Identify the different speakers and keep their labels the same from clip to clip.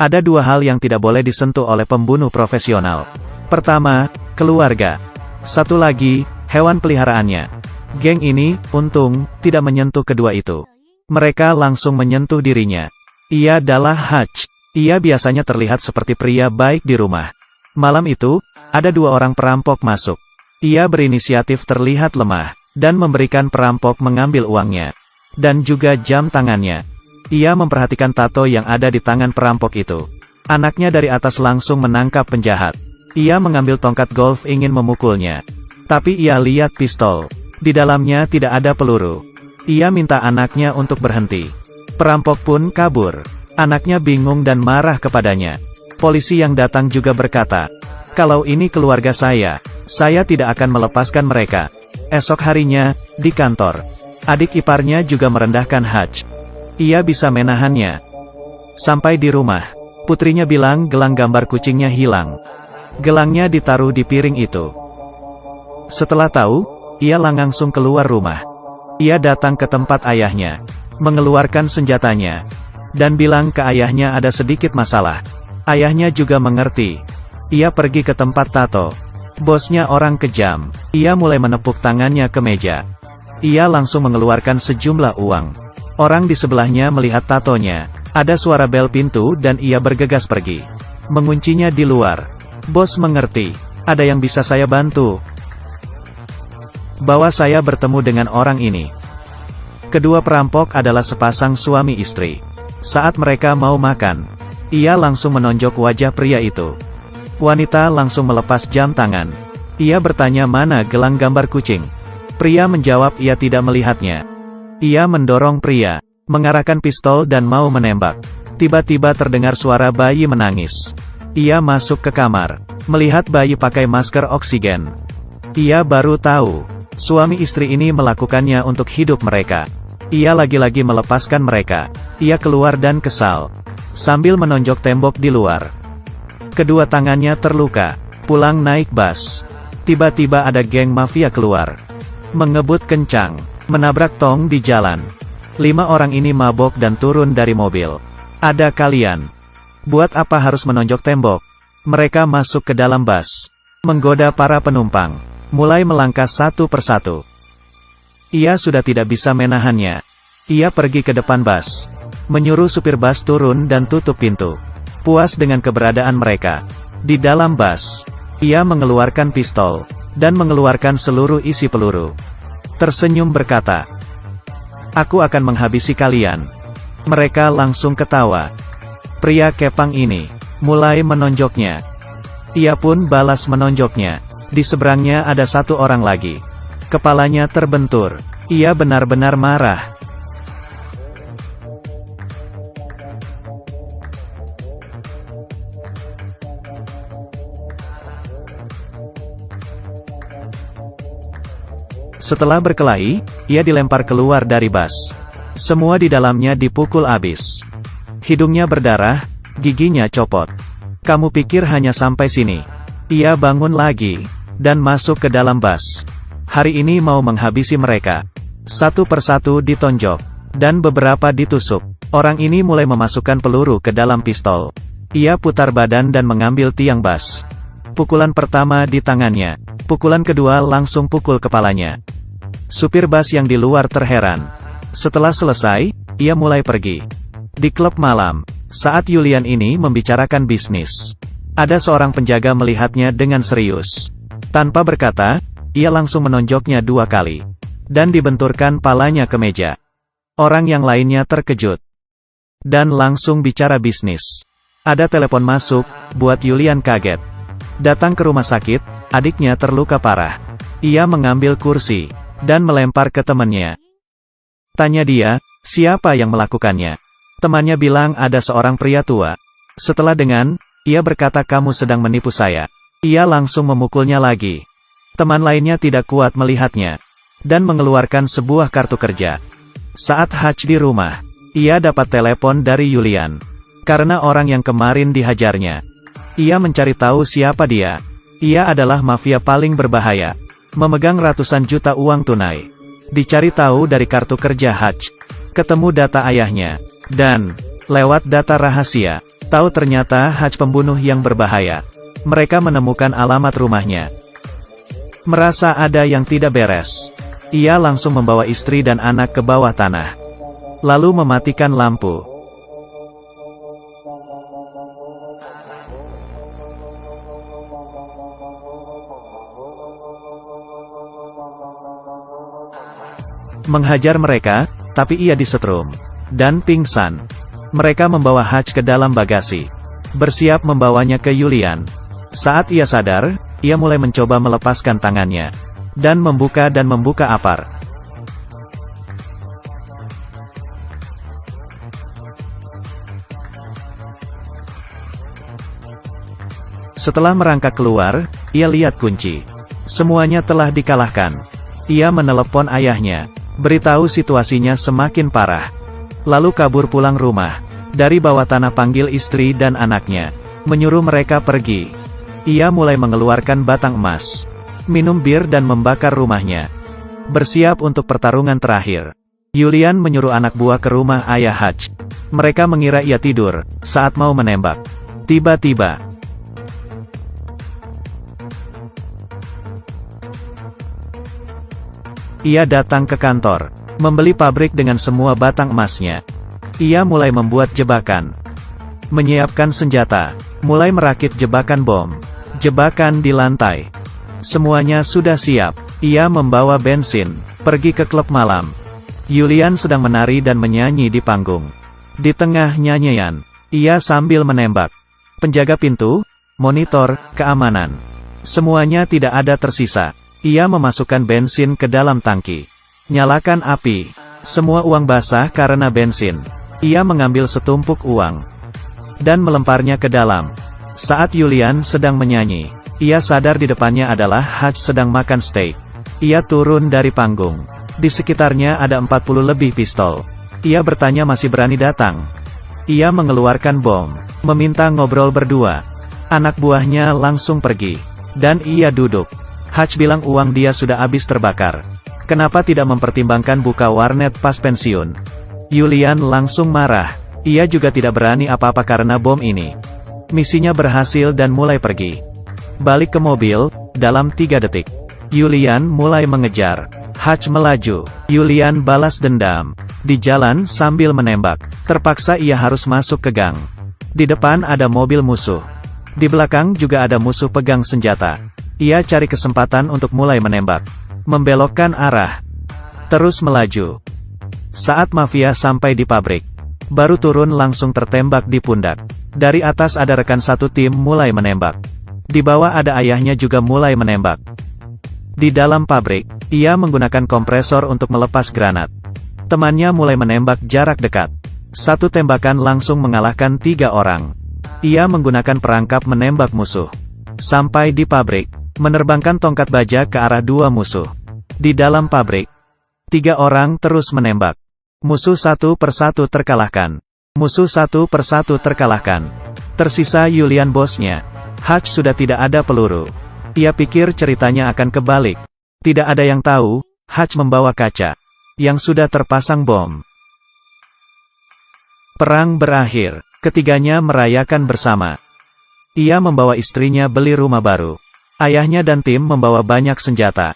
Speaker 1: Ada dua hal yang tidak boleh disentuh oleh pembunuh profesional. Pertama, keluarga. Satu lagi, hewan peliharaannya. Geng ini, untung, tidak menyentuh kedua itu. Mereka langsung menyentuh dirinya. Ia adalah Hutch. Ia biasanya terlihat seperti pria baik di rumah. Malam itu, ada dua orang perampok masuk. Ia berinisiatif terlihat lemah, dan memberikan perampok mengambil uangnya. Dan juga jam tangannya. Ia memperhatikan tato yang ada di tangan perampok itu. Anaknya dari atas langsung menangkap penjahat. Ia mengambil tongkat golf ingin memukulnya. Tapi ia lihat pistol. Di dalamnya tidak ada peluru. Ia minta anaknya untuk berhenti. Perampok pun kabur. Anaknya bingung dan marah kepadanya. Polisi yang datang juga berkata, "Kalau ini keluarga saya tidak akan melepaskan mereka." Esok harinya, di kantor, adik iparnya juga merendahkan Hutch. Ia bisa menahannya. Sampai di rumah, putrinya bilang gelang gambar kucingnya hilang. Gelangnya ditaruh di piring itu. Setelah tahu, ia langsung keluar rumah. Ia datang ke tempat ayahnya, mengeluarkan senjatanya, dan bilang ke ayahnya ada sedikit masalah. Ayahnya juga mengerti. Ia pergi ke tempat tato. Bosnya orang kejam. Ia mulai menepuk tangannya ke meja. Ia langsung mengeluarkan sejumlah uang. Orang di sebelahnya melihat tatonya. Ada suara bel pintu dan ia bergegas pergi. Menguncinya di luar. Bos mengerti. Ada yang bisa saya bantu? Bawa saya bertemu dengan orang ini. Kedua perampok adalah sepasang suami istri. Saat mereka mau makan, ia langsung menonjok wajah pria itu. Wanita langsung melepas jam tangan. Ia bertanya mana gelang gambar kucing. Pria menjawab ia tidak melihatnya. Ia mendorong pria, mengarahkan pistol dan mau menembak. Tiba-tiba terdengar suara bayi menangis. Ia masuk ke kamar, melihat bayi pakai masker oksigen. Ia baru tahu, suami istri ini melakukannya untuk hidup mereka. Ia lagi-lagi melepaskan mereka. Ia keluar dan kesal, sambil menonjok tembok di luar. Kedua tangannya terluka. Pulang naik bus. Tiba-tiba ada geng mafia keluar. Mengebut kencang. Menabrak tong di jalan. 5 orang ini mabok dan turun dari mobil. Ada kalian. Buat apa harus menonjok tembok? Mereka masuk ke dalam bus. Menggoda para penumpang. Mulai melangkah satu persatu. Ia sudah tidak bisa menahannya. Ia pergi ke depan bus. Menyuruh supir bus turun dan tutup pintu. Puas dengan keberadaan mereka. Di dalam bus, ia mengeluarkan pistol. Dan mengeluarkan seluruh isi peluru. Tersenyum berkata, "Aku akan menghabisi kalian." Mereka langsung ketawa. Pria kepang ini mulai menonjoknya. Ia pun balas menonjoknya. Di seberangnya ada satu orang lagi. Kepalanya terbentur. Ia benar-benar marah. Setelah berkelahi, ia dilempar keluar dari bus. Semua di dalamnya dipukul abis. Hidungnya berdarah, giginya copot. Kamu pikir hanya sampai sini? Ia bangun lagi, dan masuk ke dalam bus. Hari ini mau menghabisi mereka. Satu persatu ditonjok, dan beberapa ditusuk. Orang ini mulai memasukkan peluru ke dalam pistol. Ia putar badan dan mengambil tiang bus. Pukulan pertama di tangannya. Pukulan kedua langsung pukul kepalanya. Supir bus yang di luar terheran. Setelah selesai, ia mulai pergi. Di klub malam, saat Julian ini membicarakan bisnis, ada seorang penjaga melihatnya dengan serius. Tanpa berkata, ia langsung menonjoknya 2 kali. Dan dibenturkan palanya ke meja. Orang yang lainnya terkejut. Dan langsung bicara bisnis. Ada telepon masuk, buat Julian kaget. Datang ke rumah sakit, adiknya terluka parah. Ia mengambil kursi, dan melempar ke temannya. Tanya dia, siapa yang melakukannya? Temannya bilang ada seorang pria tua. Setelah dengan, ia berkata kamu sedang menipu saya. Ia langsung memukulnya lagi. Teman lainnya tidak kuat melihatnya. Dan mengeluarkan sebuah kartu kerja. Saat Hutch di rumah, ia dapat telepon dari Julian. Karena orang yang kemarin dihajarnya. Ia mencari tahu siapa dia. Ia adalah mafia paling berbahaya. Memegang ratusan juta uang tunai. Dicari tahu dari kartu kerja Hutch. Ketemu data ayahnya. Dan, lewat data rahasia, Tahu ternyata Haj pembunuh yang berbahaya. Mereka menemukan alamat rumahnya. Merasa ada yang tidak beres. Ia langsung membawa istri dan anak ke bawah tanah. Lalu mematikan lampu. Menghajar mereka, tapi ia disetrum dan pingsan. Mereka membawa Haj ke dalam bagasi, bersiap membawanya ke Yulian. Saat ia sadar, ia mulai mencoba melepaskan tangannya dan membuka apar. Setelah merangkak keluar, ia lihat kunci. Semuanya telah dikalahkan. Ia menelepon ayahnya, beritahu situasinya semakin parah. Lalu kabur pulang rumah. Dari bawah tanah panggil istri dan anaknya, menyuruh mereka pergi. Ia mulai mengeluarkan batang emas, minum bir dan membakar rumahnya. Bersiap untuk pertarungan terakhir. Yulian menyuruh anak buah ke rumah ayah Haj. Mereka mengira ia tidur saat mau menembak. Tiba-tiba, ia datang ke kantor, membeli pabrik dengan semua batang emasnya. Ia mulai membuat jebakan, menyiapkan senjata, mulai merakit jebakan bom, jebakan di lantai. Semuanya sudah siap. Ia membawa bensin, pergi ke klub malam. Yulian sedang menari dan menyanyi di panggung. Di tengah nyanyian, ia sambil menembak. Penjaga pintu, monitor, keamanan. Semuanya tidak ada tersisa. Ia memasukkan bensin ke dalam tangki. Nyalakan api. Semua uang basah karena bensin. Ia mengambil setumpuk uang dan melemparnya ke dalam. Saat Yulian sedang menyanyi, ia sadar di depannya adalah Haj sedang makan steak. Ia turun dari panggung. Di sekitarnya ada 40 lebih pistol. Ia bertanya masih berani datang. Ia mengeluarkan bom, meminta ngobrol berdua. Anak buahnya langsung pergi, dan ia duduk. Haj bilang uang dia sudah habis terbakar. Kenapa tidak mempertimbangkan buka warnet pas pensiun? Yulian langsung marah. Ia juga tidak berani apa-apa karena bom ini. Misinya berhasil dan mulai pergi. Balik ke mobil, dalam 3 detik. Yulian mulai mengejar. Haj melaju. Yulian balas dendam. Di jalan sambil menembak. Terpaksa ia harus masuk ke gang. Di depan ada mobil musuh. Di belakang juga ada musuh pegang senjata. Ia cari kesempatan untuk mulai menembak. Membelokkan arah. Terus melaju. Saat mafia sampai di pabrik, baru turun langsung tertembak di pundak. Dari atas ada rekan satu tim mulai menembak. Di bawah ada ayahnya juga mulai menembak. Di dalam pabrik, ia menggunakan kompresor untuk melepas granat. Temannya mulai menembak jarak dekat. Satu tembakan langsung mengalahkan 3 orang. Ia menggunakan perangkap menembak musuh. Sampai di pabrik, menerbangkan tongkat baja ke arah 2 musuh. Di dalam pabrik, 3 orang terus menembak. Musuh satu persatu terkalahkan. Musuh satu persatu terkalahkan. Tersisa Yulian bosnya. Haj sudah tidak ada peluru. Ia pikir ceritanya akan kebalik. Tidak ada yang tahu, Haj membawa kaca yang sudah terpasang bom. Perang berakhir. Ketiganya merayakan bersama. Ia membawa istrinya beli rumah baru. Ayahnya dan tim membawa banyak senjata.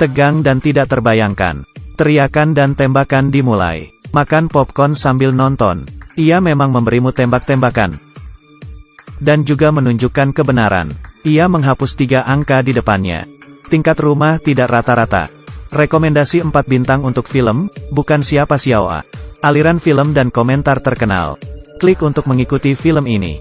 Speaker 1: Tegang dan tidak terbayangkan. Teriakan dan tembakan dimulai. Makan popcorn sambil nonton. Ia memang memberimu tembak-tembakan. Dan juga menunjukkan kebenaran. Ia menghapus 3 angka di depannya. Tingkat rumah tidak rata-rata. Rekomendasi 4 bintang untuk film, bukan siapa-siapa. Aliran film dan komentar terkenal. Klik untuk mengikuti film ini.